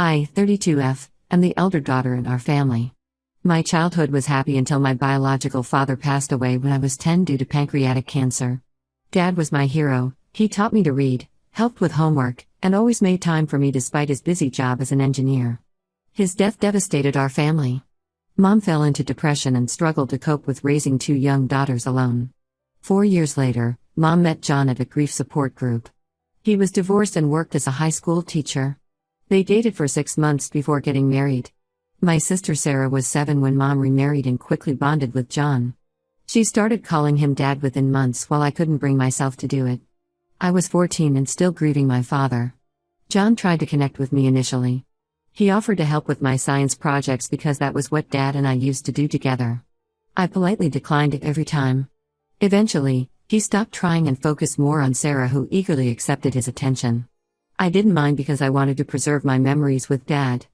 I, 32F, am the elder daughter in our family. My childhood was happy until my biological father passed away when I was 10 due to pancreatic cancer. Dad was my hero. He taught me to read, helped with homework, and always made time for me despite his busy job as an engineer. His death devastated our family. Mom fell into depression and struggled to cope with raising two young daughters alone. 4 years later, Mom met John at a grief support group. He was divorced and worked as a high school teacher. They dated for 6 months before getting married. My sister Sarah was 7 when Mom remarried and quickly bonded with John. She started calling him Dad within months while I couldn't bring myself to do it. I was 14 and still grieving my father. John tried to connect with me initially. He offered to help with my science projects because that was what Dad and I used to do together. I politely declined it every time. Eventually, he stopped trying and focused more on Sarah, who eagerly accepted his attention. I didn't mind because I wanted to preserve my memories with Dad.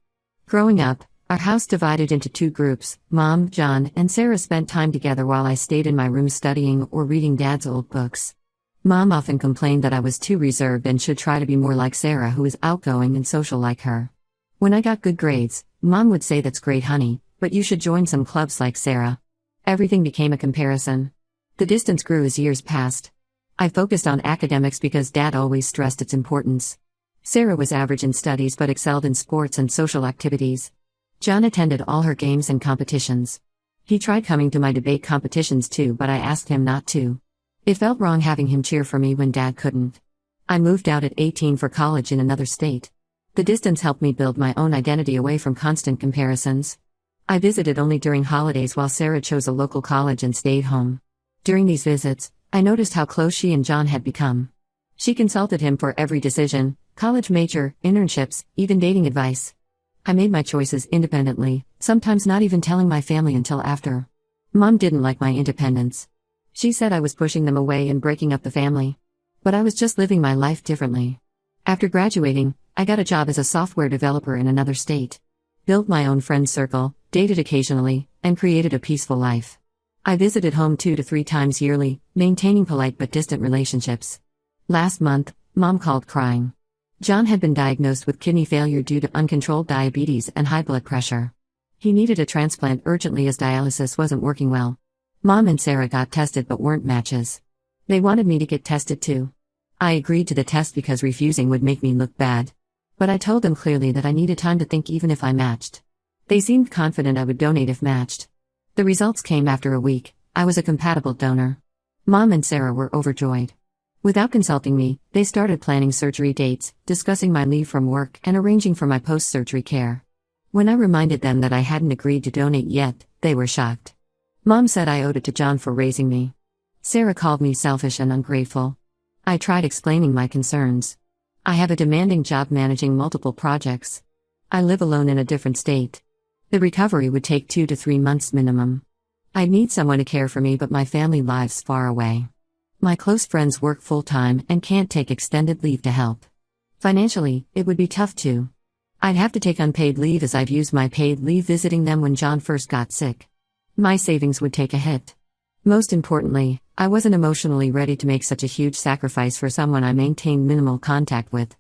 Growing up, our house divided into 2 groups. Mom, John, and Sarah spent time together while I stayed in my room studying or reading Dad's old books. Mom often complained that I was too reserved and should try to be more like Sarah, who is outgoing and social like her. When I got good grades, Mom would say, "That's great, honey, but you should join some clubs like Sarah." Everything became a comparison. The distance grew as years passed. I focused on academics because Dad always stressed its importance. Sarah was average in studies but excelled in sports and social activities. John attended all her games and competitions. He tried coming to my debate competitions too, but I asked him not to. It felt wrong having him cheer for me when Dad couldn't. I moved out at 18 for college in another state. The distance helped me build my own identity away from constant comparisons. I visited only during holidays while Sarah chose a local college and stayed home. During these visits, I noticed how close she and John had become. She consulted him for every decision: college major, internships, even dating advice. I made my choices independently, sometimes not even telling my family until after. Mom didn't like my independence. She said I was pushing them away and breaking up the family. But I was just living my life differently. After graduating, I got a job as a software developer in another state. Built my own friend circle, dated occasionally, and created a peaceful life. I visited home 2 to 3 times yearly, maintaining polite but distant relationships. Last month, Mom called crying. John had been diagnosed with kidney failure due to uncontrolled diabetes and high blood pressure. He needed a transplant urgently as dialysis wasn't working well. Mom and Sarah got tested but weren't matches. They wanted me to get tested too. I agreed to the test because refusing would make me look bad. But I told them clearly that I needed time to think even if I matched. They seemed confident I would donate if matched. The results came after a week. I was a compatible donor. Mom and Sarah were overjoyed. Without consulting me, they started planning surgery dates, discussing my leave from work, and arranging for my post-surgery care. When I reminded them that I hadn't agreed to donate yet, they were shocked. Mom said I owed it to John for raising me. Sarah called me selfish and ungrateful. I tried explaining my concerns. I have a demanding job managing multiple projects. I live alone in a different state. The recovery would take 2 to 3 months minimum. I'd need someone to care for me, but my family lives far away. My close friends work full-time and can't take extended leave to help. Financially, it would be tough too. I'd have to take unpaid leave as I've used my paid leave visiting them when John first got sick. My savings would take a hit. Most importantly, I wasn't emotionally ready to make such a huge sacrifice for someone I maintained minimal contact with.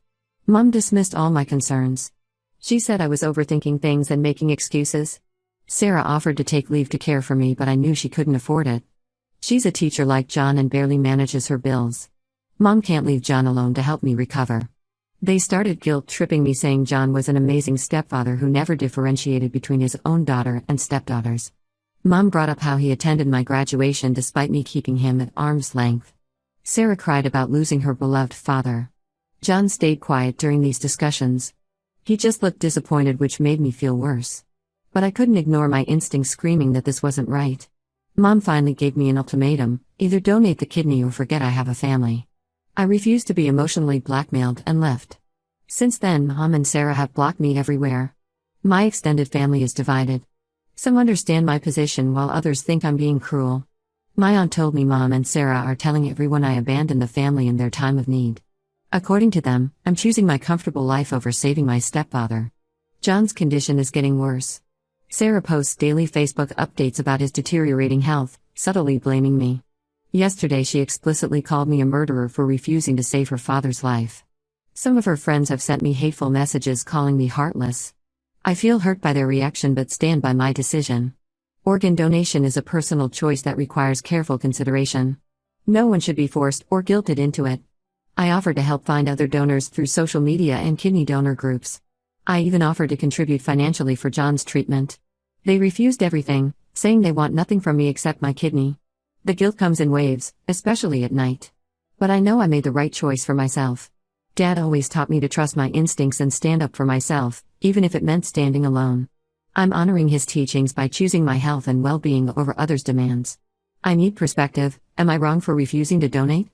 Mom dismissed all my concerns. She said I was overthinking things and making excuses. Sarah offered to take leave to care for me, but I knew she couldn't afford it. She's a teacher like John and barely manages her bills. Mom can't leave John alone to help me recover. They started guilt-tripping me, saying John was an amazing stepfather who never differentiated between his own daughter and stepdaughters. Mom brought up how he attended my graduation despite me keeping him at arm's length. Sarah cried about losing her beloved father. John stayed quiet during these discussions. He just looked disappointed, which made me feel worse. But I couldn't ignore my instinct screaming that this wasn't right. Mom finally gave me an ultimatum: either donate the kidney or forget I have a family. I refused to be emotionally blackmailed and left. Since then, Mom and Sarah have blocked me everywhere. My extended family is divided. Some understand my position while others think I'm being cruel. My aunt told me Mom and Sarah are telling everyone I abandoned the family in their time of need. According to them, I'm choosing my comfortable life over saving my stepfather. John's condition is getting worse. Sarah posts daily Facebook updates about his deteriorating health, subtly blaming me. Yesterday she explicitly called me a murderer for refusing to save her father's life. Some of her friends have sent me hateful messages calling me heartless. I feel hurt by their reaction but stand by my decision. Organ donation is a personal choice that requires careful consideration. No one should be forced or guilted into it. I offered to help find other donors through social media and kidney donor groups. I even offered to contribute financially for John's treatment. They refused everything, saying they want nothing from me except my kidney. The guilt comes in waves, especially at night. But I know I made the right choice for myself. Dad always taught me to trust my instincts and stand up for myself, even if it meant standing alone. I'm honoring his teachings by choosing my health and well-being over others' demands. I need perspective. Am I wrong for refusing to donate?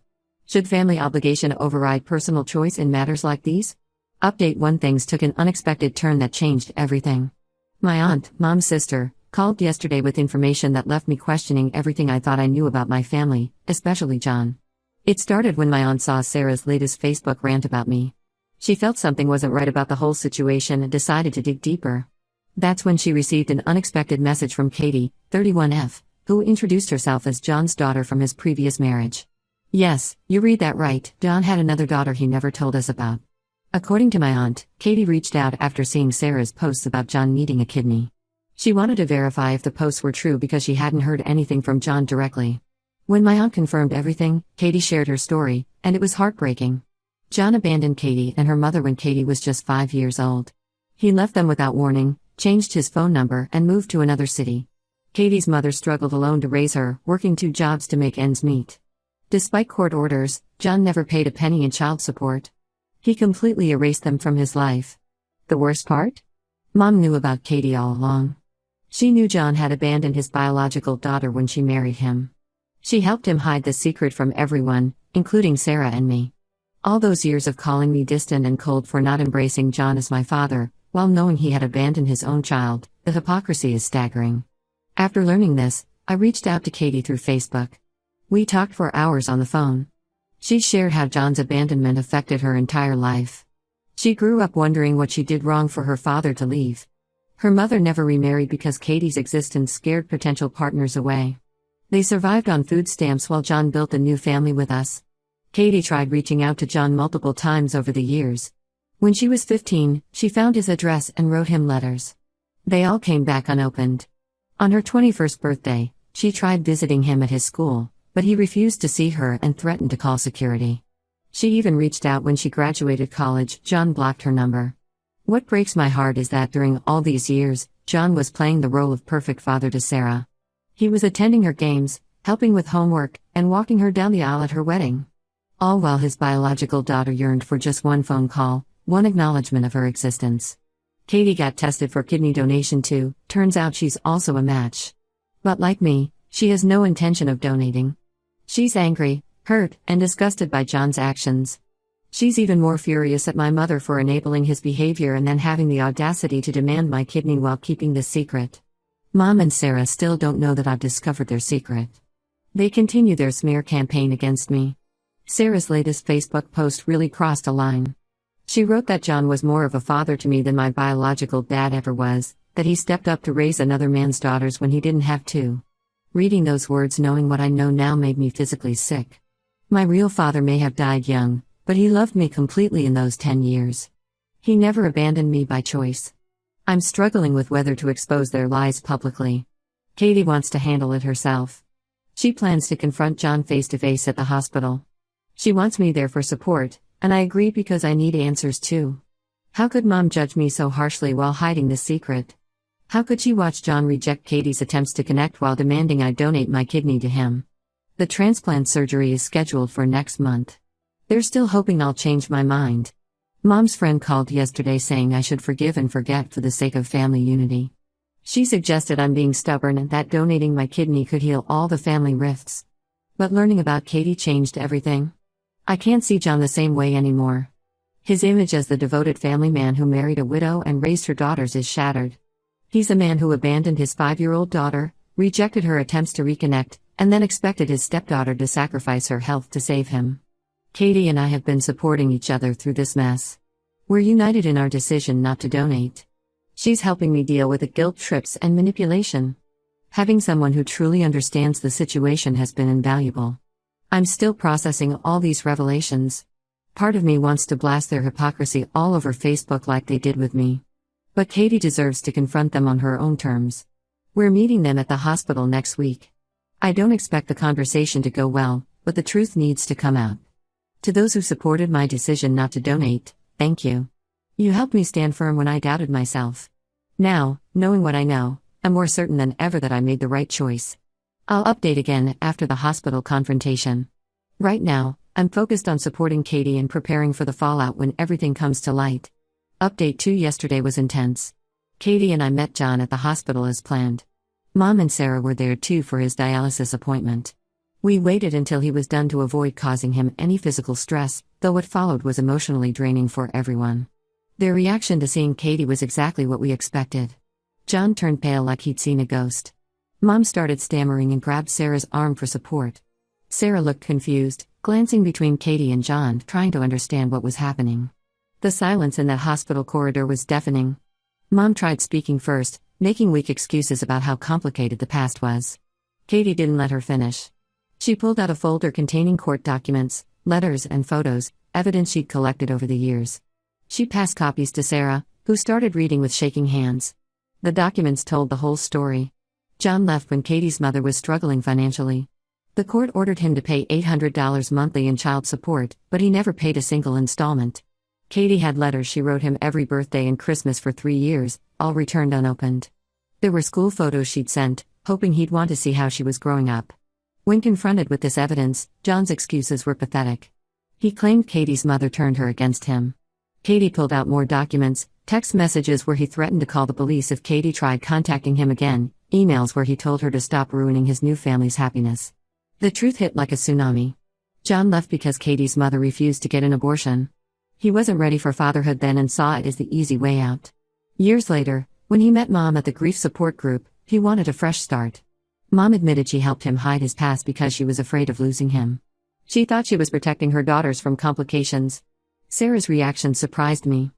Should family obligation override personal choice in matters like these? Update 1: Things took an unexpected turn that changed everything. My aunt, Mom's sister, called yesterday with information that left me questioning everything I thought I knew about my family, especially John. It started when my aunt saw Sarah's latest Facebook rant about me. She felt something wasn't right about the whole situation and decided to dig deeper. That's when she received an unexpected message from Katie, 31F, who introduced herself as John's daughter from his previous marriage. Yes, you read that right, John had another daughter he never told us about. According to my aunt, Katie reached out after seeing Sarah's posts about John needing a kidney. She wanted to verify if the posts were true because she hadn't heard anything from John directly. When my aunt confirmed everything, Katie shared her story, and it was heartbreaking. John abandoned Katie and her mother when Katie was just 5 years old. He left them without warning, changed his phone number, and moved to another city. Katie's mother struggled alone to raise her, working 2 jobs to make ends meet. Despite court orders, John never paid a penny in child support. He completely erased them from his life. The worst part? Mom knew about Katie all along. She knew John had abandoned his biological daughter when she married him. She helped him hide the secret from everyone, including Sarah and me. All those years of calling me distant and cold for not embracing John as my father, while knowing he had abandoned his own child, the hypocrisy is staggering. After learning this, I reached out to Katie through Facebook. We talked for hours on the phone. She shared how John's abandonment affected her entire life. She grew up wondering what she did wrong for her father to leave. Her mother never remarried because Katie's existence scared potential partners away. They survived on food stamps while John built a new family with us. Katie tried reaching out to John multiple times over the years. When she was 15, she found his address and wrote him letters. They all came back unopened. On her 21st birthday, she tried visiting him at his school, but he refused to see her and threatened to call security. She even reached out when she graduated college. John blocked her number. What breaks my heart is that during all these years, John was playing the role of perfect father to Sarah. He was attending her games, helping with homework, and walking her down the aisle at her wedding. All while his biological daughter yearned for just one phone call, one acknowledgement of her existence. Katie got tested for kidney donation too. Turns out she's also a match. But like me, she has no intention of donating. She's angry, hurt, and disgusted by John's actions. She's even more furious at my mother for enabling his behavior and then having the audacity to demand my kidney while keeping this secret. Mom and Sarah still don't know that I've discovered their secret. They continue their smear campaign against me. Sarah's latest Facebook post really crossed a line. She wrote that John was more of a father to me than my biological dad ever was, that he stepped up to raise another man's daughters when he didn't have to. Reading those words, knowing what I know now, made me physically sick. My real father may have died young, but he loved me completely in those 10 years. He never abandoned me by choice. I'm struggling with whether to expose their lies publicly. Katie wants to handle it herself. She plans to confront John face-to-face at the hospital. She wants me there for support, and I agreed because I need answers too. How could Mom judge me so harshly while hiding this secret? How could she watch John reject Katie's attempts to connect while demanding I donate my kidney to him? The transplant surgery is scheduled for next month. They're still hoping I'll change my mind. Mom's friend called yesterday saying I should forgive and forget for the sake of family unity. She suggested I'm being stubborn and that donating my kidney could heal all the family rifts. But learning about Katie changed everything. I can't see John the same way anymore. His image as the devoted family man who married a widow and raised her daughters is shattered. He's a man who abandoned his 5-year-old daughter, rejected her attempts to reconnect, and then expected his stepdaughter to sacrifice her health to save him. Katie and I have been supporting each other through this mess. We're united in our decision not to donate. She's helping me deal with the guilt trips and manipulation. Having someone who truly understands the situation has been invaluable. I'm still processing all these revelations. Part of me wants to blast their hypocrisy all over Facebook like they did with me. But Katie deserves to confront them on her own terms. We're meeting them at the hospital next week. I don't expect the conversation to go well, but the truth needs to come out. To those who supported my decision not to donate, thank you. You helped me stand firm when I doubted myself. Now, knowing what I know, I'm more certain than ever that I made the right choice. I'll update again after the hospital confrontation. Right now, I'm focused on supporting Katie and preparing for the fallout when everything comes to light. Update 2: yesterday was intense. Katie and I met John at the hospital as planned. Mom and Sarah were there too for his dialysis appointment. We waited until he was done to avoid causing him any physical stress, though what followed was emotionally draining for everyone. Their reaction to seeing Katie was exactly what we expected. John turned pale like he'd seen a ghost. Mom started stammering and grabbed Sarah's arm for support. Sarah looked confused, glancing between Katie and John, trying to understand what was happening. The silence in that hospital corridor was deafening. Mom tried speaking first, making weak excuses about how complicated the past was. Katie didn't let her finish. She pulled out a folder containing court documents, letters and photos, evidence she'd collected over the years. She passed copies to Sarah, who started reading with shaking hands. The documents told the whole story. John left when Katie's mother was struggling financially. The court ordered him to pay $800 monthly in child support, but he never paid a single installment. Katie had letters she wrote him every birthday and Christmas for 3 years, all returned unopened. There were school photos she'd sent, hoping he'd want to see how she was growing up. When confronted with this evidence, John's excuses were pathetic. He claimed Katie's mother turned her against him. Katie pulled out more documents, text messages where he threatened to call the police if Katie tried contacting him again, emails where he told her to stop ruining his new family's happiness. The truth hit like a tsunami. John left because Katie's mother refused to get an abortion. He wasn't ready for fatherhood then and saw it as the easy way out. Years later, when he met Mom at the grief support group, he wanted a fresh start. Mom admitted she helped him hide his past because she was afraid of losing him. She thought she was protecting her daughters from complications. Sarah's reaction surprised me.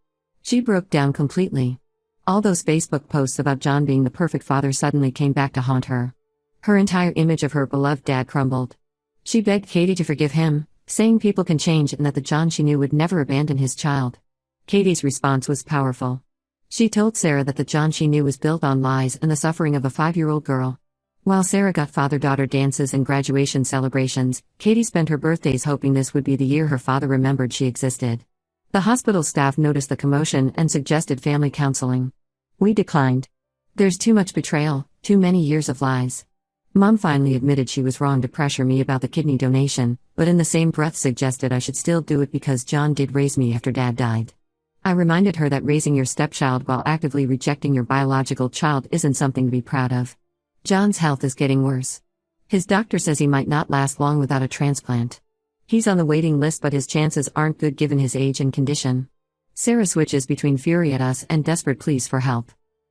She broke down completely. All those Facebook posts about John being the perfect father suddenly came back to haunt her. Her entire image of her beloved dad crumbled. She begged Katie to forgive him, saying people can change and that the John she knew would never abandon his child. Katie's response was powerful. She told Sarah that the John she knew was built on lies and the suffering of a 5-year-old girl. While Sarah got father-daughter dances and graduation celebrations, Katie spent her birthdays hoping this would be the year her father remembered she existed. The hospital staff noticed the commotion and suggested family counseling. We declined. There's too much betrayal, too many years of lies. Mom finally admitted she was wrong to pressure me about the kidney donation, but in the same breath suggested I should still do it because John did raise me after Dad died. I reminded her that raising your stepchild while actively rejecting your biological child isn't something to be proud of. John's health is getting worse. His doctor says he might not last long without a transplant. He's on the waiting list, but his chances aren't good given his age and condition. Sarah switches between fury at us and desperate pleas for help.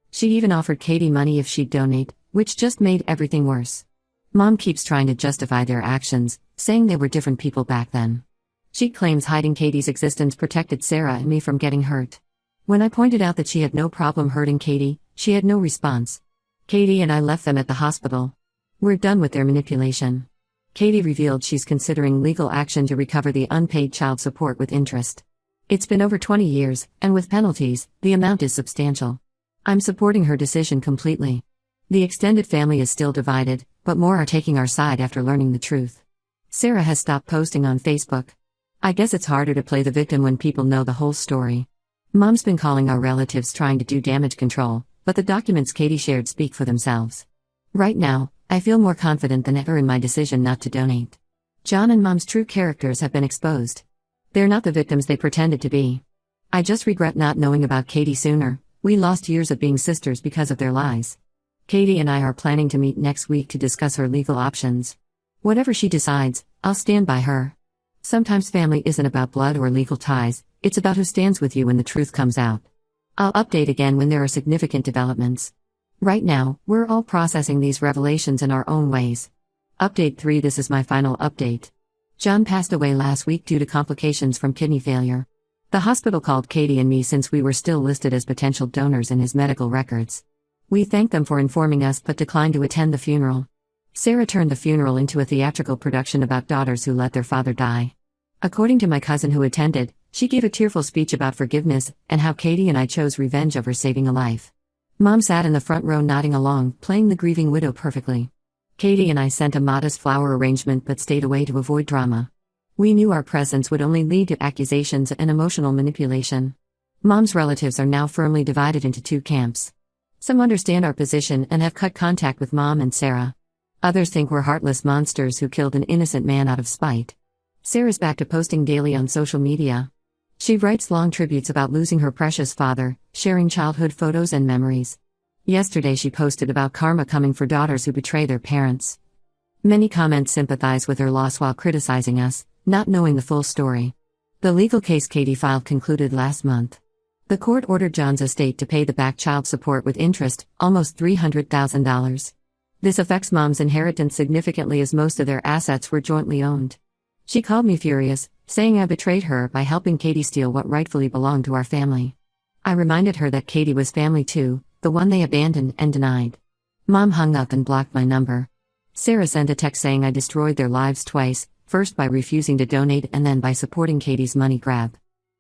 She even offered Katie money if she'd donate, which just made everything worse. Mom keeps trying to justify their actions, saying they were different people back then. She claims hiding Katie's existence protected Sarah and me from getting hurt. When I pointed out that she had no problem hurting Katie, she had no response. Katie and I left them at the hospital. We're done with their manipulation. Katie revealed she's considering legal action to recover the unpaid child support with interest. It's been over 20 years, and with penalties, the amount is substantial. I'm supporting her decision completely. The extended family is still divided, but more are taking our side after learning the truth. Sarah has stopped posting on Facebook. I guess it's harder to play the victim when people know the whole story. Mom's been calling our relatives trying to do damage control, but the documents Katie shared speak for themselves. Right now, I feel more confident than ever in my decision not to donate. John and Mom's true characters have been exposed. They're not the victims they pretended to be. I just regret not knowing about Katie sooner. We lost years of being sisters because of their lies. Katie and I are planning to meet next week to discuss her legal options. Whatever she decides, I'll stand by her. Sometimes family isn't about blood or legal ties, it's about who stands with you when the truth comes out. I'll update again when there are significant developments. Right now, we're all processing these revelations in our own ways. Update 3: This is my final update. John passed away last week due to complications from kidney failure. The hospital called Katie and me since we were still listed as potential donors in his medical records. We thanked them for informing us but declined to attend the funeral. Sarah turned the funeral into a theatrical production about daughters who let their father die. According to my cousin who attended, she gave a tearful speech about forgiveness and how Katie and I chose revenge over saving a life. Mom sat in the front row nodding along, playing the grieving widow perfectly. Katie and I sent a modest flower arrangement but stayed away to avoid drama. We knew our presence would only lead to accusations and emotional manipulation. Mom's relatives are now firmly divided into two camps. Some understand our position and have cut contact with Mom and Sarah. Others think we're heartless monsters who killed an innocent man out of spite. Sarah's back to posting daily on social media. She writes long tributes about losing her precious father, sharing childhood photos and memories. Yesterday she posted about karma coming for daughters who betray their parents. Many comments sympathize with her loss while criticizing us, not knowing the full story. The legal case Katie filed concluded last month. The court ordered John's estate to pay the back child support with interest, almost $300,000. This affects Mom's inheritance significantly as most of their assets were jointly owned. She called me furious, saying I betrayed her by helping Katie steal what rightfully belonged to our family. I reminded her that Katie was family too, the one they abandoned and denied. Mom hung up and blocked my number. Sarah sent a text saying I destroyed their lives twice, first by refusing to donate and then by supporting Katie's money grab.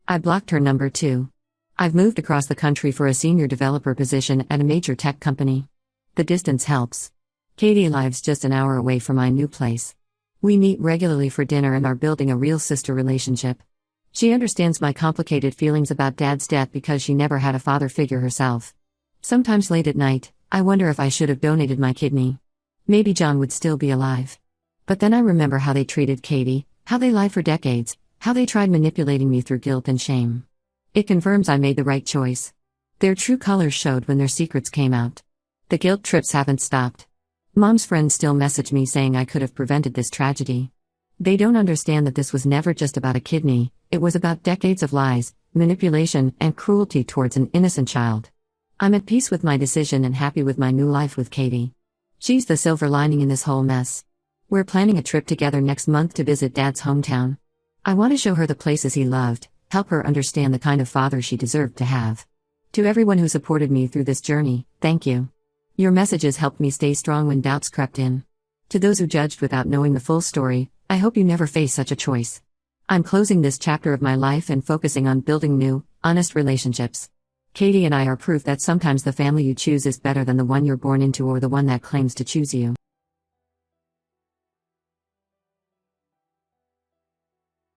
I blocked her number too. I've moved across the country for a senior developer position at a major tech company. The distance helps. Katie lives just an hour away from my new place. We meet regularly for dinner and are building a real sister relationship. She understands my complicated feelings about Dad's death because she never had a father figure herself. Sometimes late at night, I wonder if I should have donated my kidney. Maybe John would still be alive. But then I remember how they treated Katie, how they lied for decades, how they tried manipulating me through guilt and shame. It confirms I made the right choice. Their true colors showed when their secrets came out. The guilt trips haven't stopped. Mom's friends still message me saying I could have prevented this tragedy. They don't understand that this was never just about a kidney, it was about decades of lies, manipulation, and cruelty towards an innocent child. I'm at peace with my decision and happy with my new life with Katie. She's the silver lining in this whole mess. We're planning a trip together next month to visit Dad's hometown. I want to show her the places he loved, help her understand the kind of father she deserved to have. To everyone who supported me through this journey, thank you. Your messages helped me stay strong when doubts crept in. To those who judged without knowing the full story, I hope you never face such a choice. I'm closing this chapter of my life and focusing on building new, honest relationships. Katie and I are proof that sometimes the family you choose is better than the one you're born into or the one that claims to choose you.